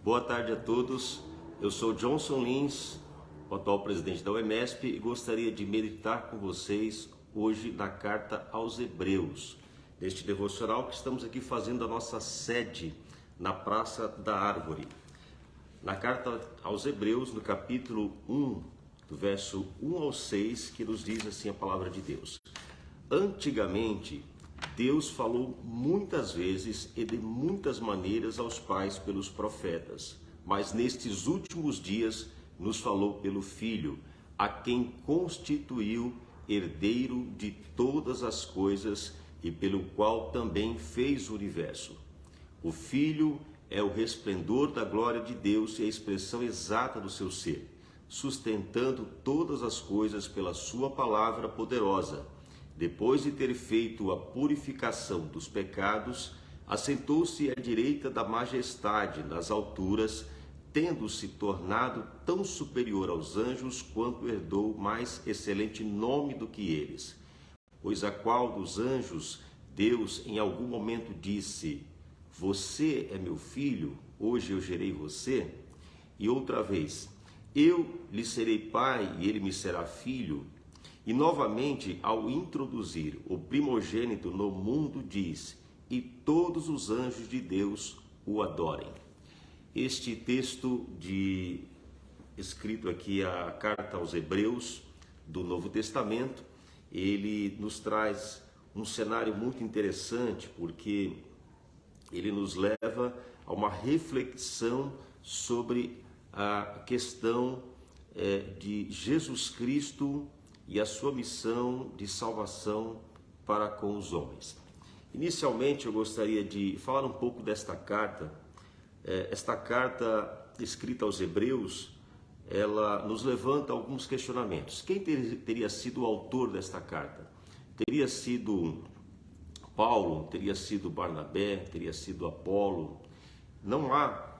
Boa tarde a todos. Eu sou Johnson Lins, o atual presidente da UEMESP, e gostaria de meditar com vocês hoje na carta aos Hebreus, neste devocional que estamos aqui fazendo a nossa sede na Praça da Árvore. Na carta aos Hebreus, no capítulo 1, do verso 1 ao 6, que nos diz assim a palavra de Deus. Antigamente, Deus falou muitas vezes e de muitas maneiras aos pais pelos profetas, mas nestes últimos dias nos falou pelo Filho, a quem constituiu herdeiro de todas as coisas e pelo qual também fez o universo. O Filho é o resplendor da glória de Deus e a expressão exata do seu ser, sustentando todas as coisas pela sua palavra poderosa. Depois de ter feito a purificação dos pecados, assentou-se à direita da majestade nas alturas, tendo se tornado tão superior aos anjos quanto herdou mais excelente nome do que eles. Pois a qual dos anjos Deus em algum momento disse: "Você é meu filho, hoje eu gerei você"? E outra vez: "Eu lhe serei pai e ele me será filho"? E novamente, ao introduzir o primogênito no mundo, diz: "E todos os anjos de Deus o adorem". Este texto escrito aqui, a carta aos Hebreus do Novo Testamento, ele nos traz um cenário muito interessante, porque ele nos leva a uma reflexão sobre a questão de Jesus Cristo e a sua missão de salvação para com os homens. Inicialmente, eu gostaria de falar um pouco desta carta. Esta carta escrita aos Hebreus, ela nos levanta alguns questionamentos. Quem teria sido o autor desta carta? Teria sido Paulo? Teria sido Barnabé? Teria sido Apolo? Não há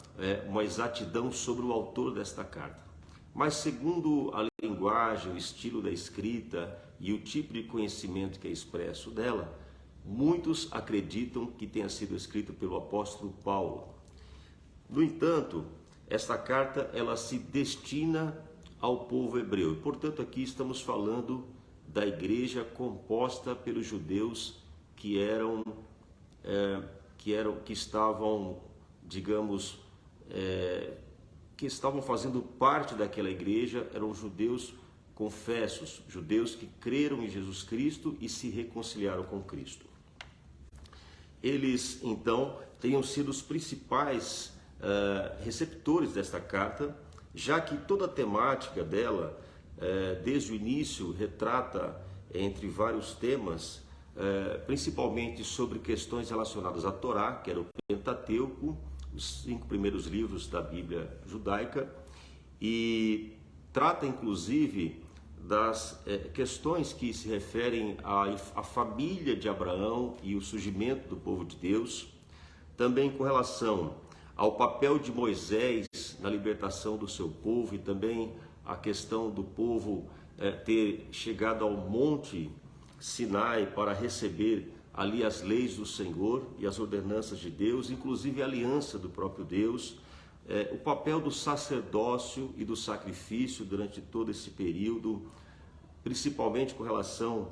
uma exatidão sobre o autor desta carta. Mas segundo a linguagem, o estilo da escrita e o tipo de conhecimento que é expresso dela, muitos acreditam que tenha sido escrita pelo apóstolo Paulo. No entanto, esta carta ela se destina ao povo hebreu. Portanto, aqui estamos falando da igreja composta pelos judeus que estavam, digamos, que estavam fazendo parte daquela igreja. Eram judeus confessos, judeus que creram em Jesus Cristo e se reconciliaram com Cristo. Eles, então, tenham sido os principais receptores desta carta, já que toda a temática dela, desde o início, retrata, entre vários temas, principalmente sobre questões relacionadas à Torá, que era o Pentateuco, os 5 primeiros livros da Bíblia judaica, e trata inclusive das questões que se referem à família de Abraão e o surgimento do povo de Deus, também com relação ao papel de Moisés na libertação do seu povo e também a questão do povo ter chegado ao Monte Sinai para receber ali as leis do Senhor e as ordenanças de Deus, inclusive a aliança do próprio Deus, o papel do sacerdócio e do sacrifício durante todo esse período, principalmente com relação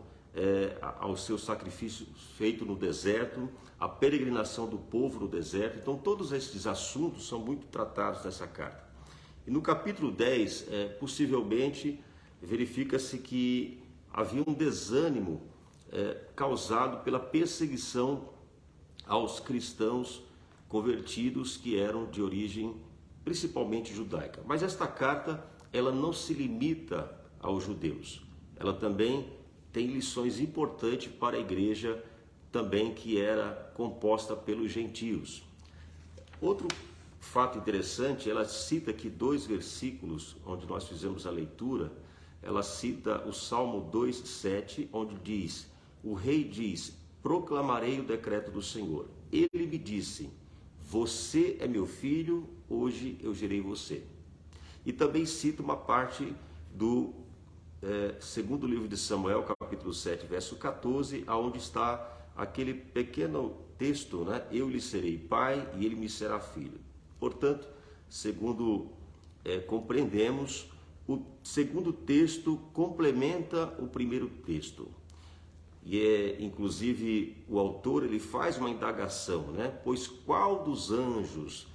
ao seu sacrifício feito no deserto, a peregrinação do povo no deserto. Então todos esses assuntos são muito tratados nessa carta. E no capítulo 10, possivelmente, verifica-se que havia um desânimo causado pela perseguição aos cristãos convertidos que eram de origem principalmente judaica. Mas esta carta, ela não se limita aos judeus. Ela também tem lições importantes para a igreja também, que era composta pelos gentios. Outro fato interessante, ela cita aqui 2 versículos onde nós fizemos a leitura. Ela cita o Salmo 2:7, onde diz: "O rei diz: proclamarei o decreto do Senhor. Ele me disse: você é meu filho, hoje eu gerei você". E também cita uma parte do segundo livro de Samuel, capítulo 7, verso 14, aonde está aquele pequeno texto, né? "Eu lhe serei pai e ele me será filho". Portanto, segundo compreendemos, o segundo texto complementa o primeiro texto. E inclusive o autor ele faz uma indagação, né? Pois qual dos anjos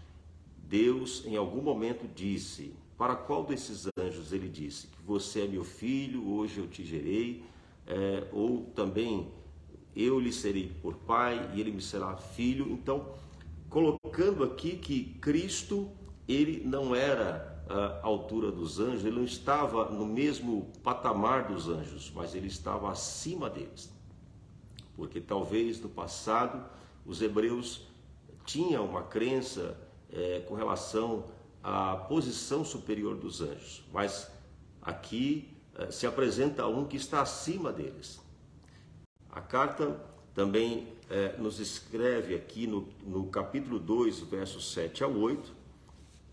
Deus em algum momento disse? Para qual desses anjos ele disse? Que você é meu filho, hoje eu te gerei, ou também eu lhe serei por pai e ele me será filho. Então, colocando aqui que Cristo, ele não era a altura dos anjos, ele não estava no mesmo patamar dos anjos, mas ele estava acima deles. Porque talvez no passado os hebreus tinham uma crença com relação à posição superior dos anjos, mas aqui se apresenta um que está acima deles. A carta também nos escreve aqui no capítulo 2, versos 7 ao 8,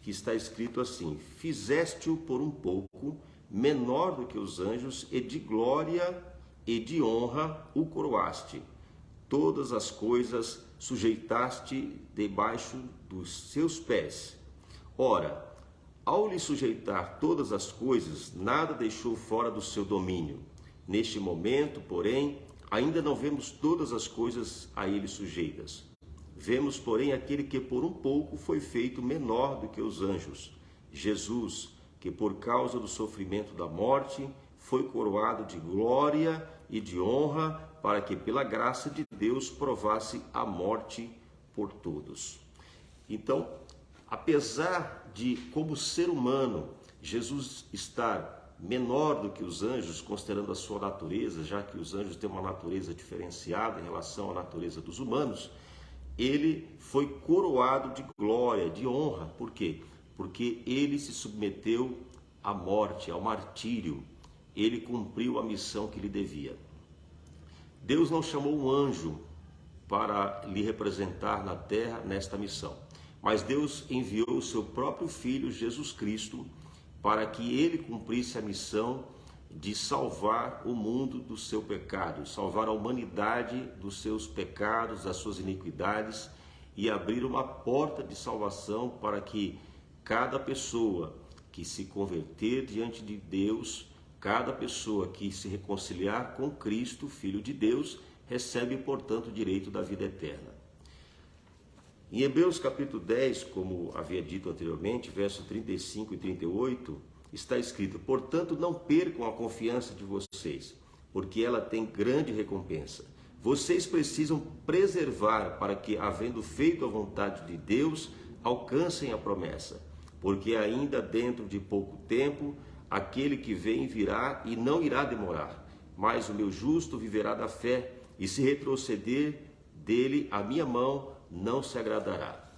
que está escrito assim: fizeste-o por um pouco menor do que os anjos, e de glória e de honra o coroaste. Todas as coisas sujeitaste debaixo dos seus pés. Ora, ao lhe sujeitar todas as coisas, nada deixou fora do seu domínio. Neste momento, porém, ainda não vemos todas as coisas a ele sujeitas. Vemos, porém, aquele que por um pouco foi feito menor do que os anjos, Jesus, que por causa do sofrimento da morte foi coroado de glória e de honra, para que pela graça de Deus provasse a morte por todos. Então, apesar de, como ser humano, Jesus estar menor do que os anjos, considerando a sua natureza, já que os anjos têm uma natureza diferenciada em relação à natureza dos humanos, ele foi coroado de glória, de honra. Por quê? Porque ele se submeteu à morte, ao martírio. Ele cumpriu a missão que lhe devia. Deus não chamou um anjo para lhe representar na terra nesta missão, mas Deus enviou o seu próprio Filho, Jesus Cristo, para que ele cumprisse a missão de salvar o mundo do seu pecado, salvar a humanidade dos seus pecados, das suas iniquidades, e abrir uma porta de salvação para que cada pessoa que se converter diante de Deus, cada pessoa que se reconciliar com Cristo, Filho de Deus, recebe, portanto, o direito da vida eterna. Em Hebreus capítulo 10, como havia dito anteriormente, versos 35 e 38, está escrito: portanto, não percam a confiança de vocês, porque ela tem grande recompensa. Vocês precisam preservar para que, havendo feito a vontade de Deus, alcancem a promessa, porque ainda dentro de pouco tempo, aquele que vem virá e não irá demorar, mas o meu justo viverá da fé, e se retroceder dele, a minha mão não se agradará.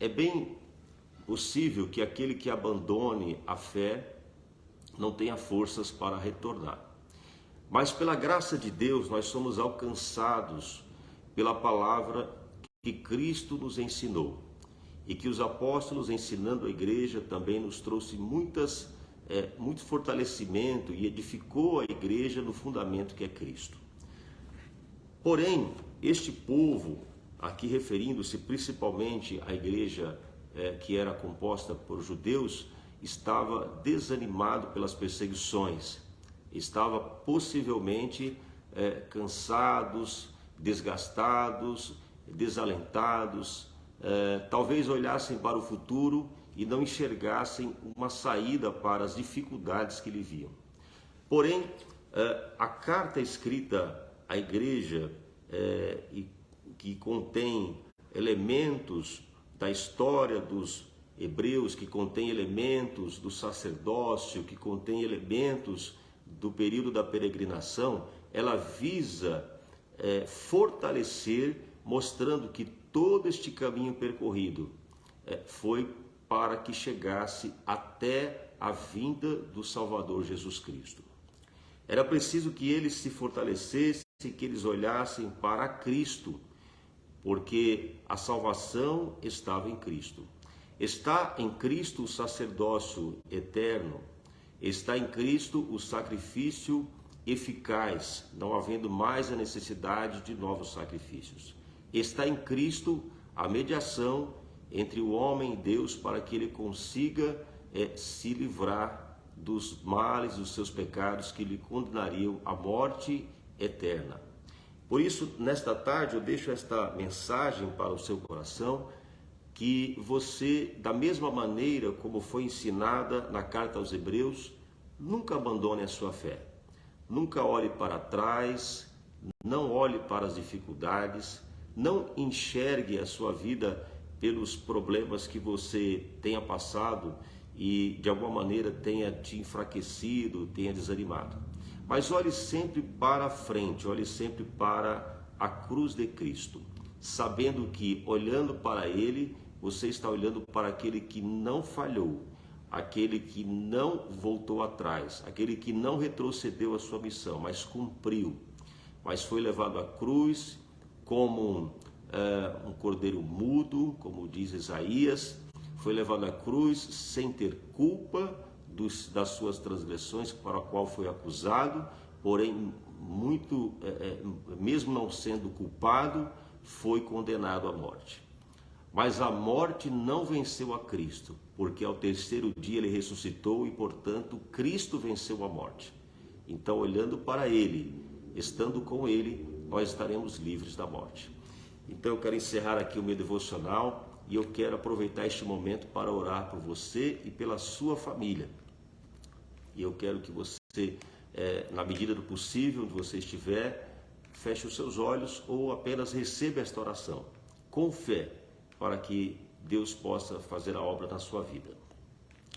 É bem possível que aquele que abandone a fé não tenha forças para retornar. Mas pela graça de Deus nós somos alcançados pela palavra que Cristo nos ensinou, e que os apóstolos, ensinando a igreja, também nos trouxe muito fortalecimento e edificou a igreja no fundamento que é Cristo. Porém, este povo, aqui referindo-se principalmente à igreja que era composta por judeus, estava desanimado pelas perseguições, estava possivelmente cansados, desgastados, desalentados, talvez olhassem para o futuro e não enxergassem uma saída para as dificuldades que lhe viam. Porém, a carta escrita à igreja, que contém elementos da história dos hebreus, que contém elementos do sacerdócio, que contém elementos do período da peregrinação, ela visa fortalecer, mostrando que todo este caminho percorrido foi para que chegasse até a vinda do Salvador Jesus Cristo. Era preciso que eles se fortalecessem, que eles olhassem para Cristo, porque a salvação estava em Cristo. Está em Cristo o sacerdócio eterno, está em Cristo o sacrifício eficaz, não havendo mais a necessidade de novos sacrifícios. Está em Cristo a mediação entre o homem e Deus, para que ele consiga se livrar dos males, dos seus pecados que lhe condenariam à morte eterna. Por isso, nesta tarde, eu deixo esta mensagem para o seu coração, que você, da mesma maneira como foi ensinada na carta aos Hebreus, nunca abandone a sua fé. Nunca olhe para trás, não olhe para as dificuldades, não enxergue a sua vida pelos problemas que você tenha passado e de alguma maneira tenha te enfraquecido, tenha desanimado. Mas olhe sempre para a frente, olhe sempre para a cruz de Cristo, sabendo que olhando para Ele, você está olhando para aquele que não falhou, aquele que não voltou atrás, aquele que não retrocedeu a sua missão, mas cumpriu, mas foi levado à cruz como um cordeiro mudo, como diz Isaías, foi levado à cruz sem ter culpa das suas transgressões para a qual foi acusado, porém mesmo não sendo culpado, foi condenado à morte. Mas a morte não venceu a Cristo, porque ao terceiro dia ele ressuscitou e, portanto, Cristo venceu a morte. Então, olhando para Ele, estando com Ele, nós estaremos livres da morte. Então, eu quero encerrar aqui o meu devocional e eu quero aproveitar este momento para orar por você e pela sua família. E eu quero que você, na medida do possível, onde você estiver, feche os seus olhos ou apenas receba esta oração, com fé, para que Deus possa fazer a obra na sua vida.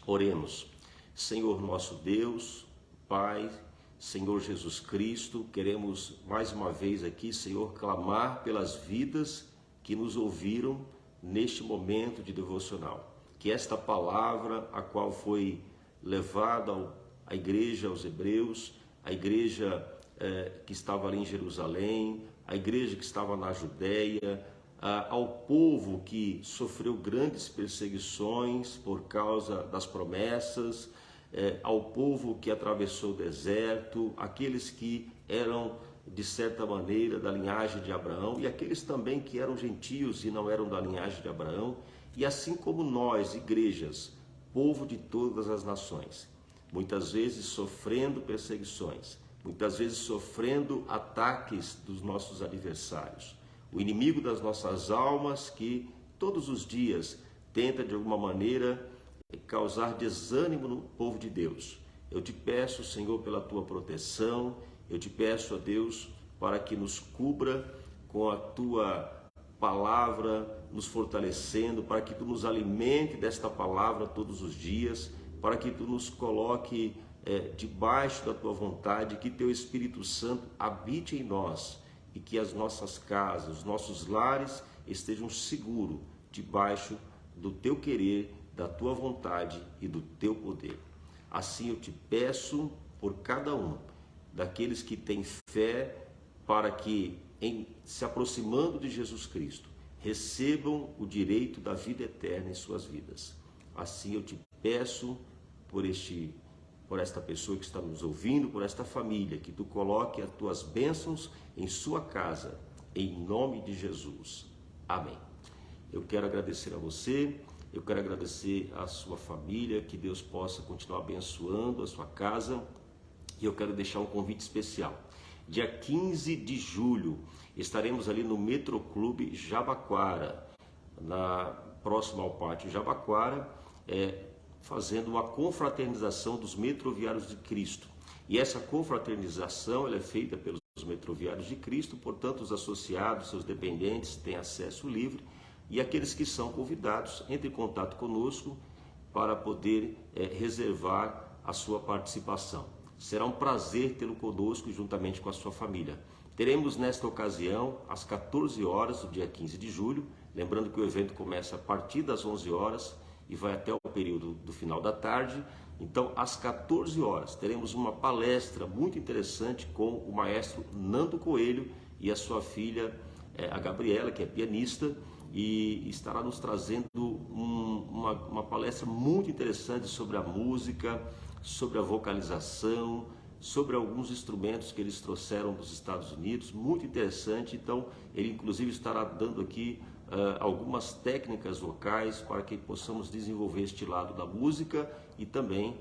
Oremos. Senhor nosso Deus, Pai, Senhor Jesus Cristo, queremos mais uma vez aqui, Senhor, clamar pelas vidas que nos ouviram neste momento de devocional. Que esta palavra, a qual foi levada à igreja, aos Hebreus, a igreja que estava ali em Jerusalém, a igreja que estava na Judéia, ao povo que sofreu grandes perseguições por causa das promessas, ao povo que atravessou o deserto, aqueles que eram, de certa maneira, da linhagem de Abraão, e aqueles também que eram gentios e não eram da linhagem de Abraão, e assim como nós, igrejas, povo de todas as nações, muitas vezes sofrendo perseguições, muitas vezes sofrendo ataques dos nossos adversários, o inimigo das nossas almas que todos os dias tenta de alguma maneira causar desânimo no povo de Deus. Eu te peço, Senhor, pela tua proteção, eu te peço, ó Deus, para que nos cubra com a tua palavra, nos fortalecendo, para que tu nos alimente desta palavra todos os dias, para que tu nos coloque debaixo da tua vontade, que teu Espírito Santo habite em nós, e que as nossas casas, os nossos lares estejam seguros debaixo do teu querer, da tua vontade e do teu poder. Assim eu te peço por cada um daqueles que têm fé, para que, se aproximando de Jesus Cristo, recebam o direito da vida eterna em suas vidas. Assim eu te peço por esta pessoa que está nos ouvindo, por esta família, que tu coloque as tuas bênçãos em sua casa, em nome de Jesus. Amém. Eu quero agradecer a você, eu quero agradecer a sua família, que Deus possa continuar abençoando a sua casa, e eu quero deixar um convite especial. Dia 15 de julho, estaremos ali no Metroclube Jabaquara, próximo ao Pátio Jabaquara, fazendo uma confraternização dos metroviários de Cristo. E essa confraternização ela é feita pelos metroviários de Cristo, portanto os associados, seus dependentes têm acesso livre, e aqueles que são convidados, entre em contato conosco para poder reservar a sua participação. Será um prazer tê-lo conosco juntamente com a sua família. Teremos nesta ocasião, às 14 horas do dia 15 de julho, lembrando que o evento começa a partir das 11 horas e vai até o período do final da tarde. Então, às 14 horas, teremos uma palestra muito interessante com o maestro Nando Coelho e a sua filha, a Gabriela, que é pianista, e estará nos trazendo uma palestra muito interessante sobre a música, sobre a vocalização, sobre alguns instrumentos que eles trouxeram dos Estados Unidos, muito interessante. Então, ele inclusive estará dando aqui algumas técnicas vocais para que possamos desenvolver este lado da música e também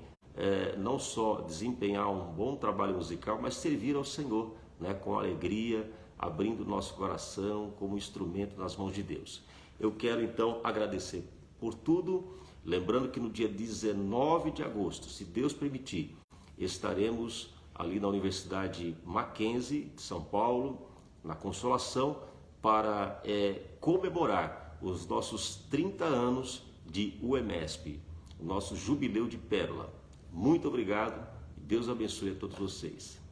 não só desempenhar um bom trabalho musical, mas servir ao Senhor, né, com alegria, abrindo nosso coração como instrumento nas mãos de Deus. Eu quero então agradecer por tudo, lembrando que no dia 19 de agosto, se Deus permitir, estaremos ali na Universidade Mackenzie de São Paulo, na Consolação, para comemorar os nossos 30 anos de UEMESP, o nosso jubileu de pérola. Muito obrigado e Deus abençoe a todos vocês.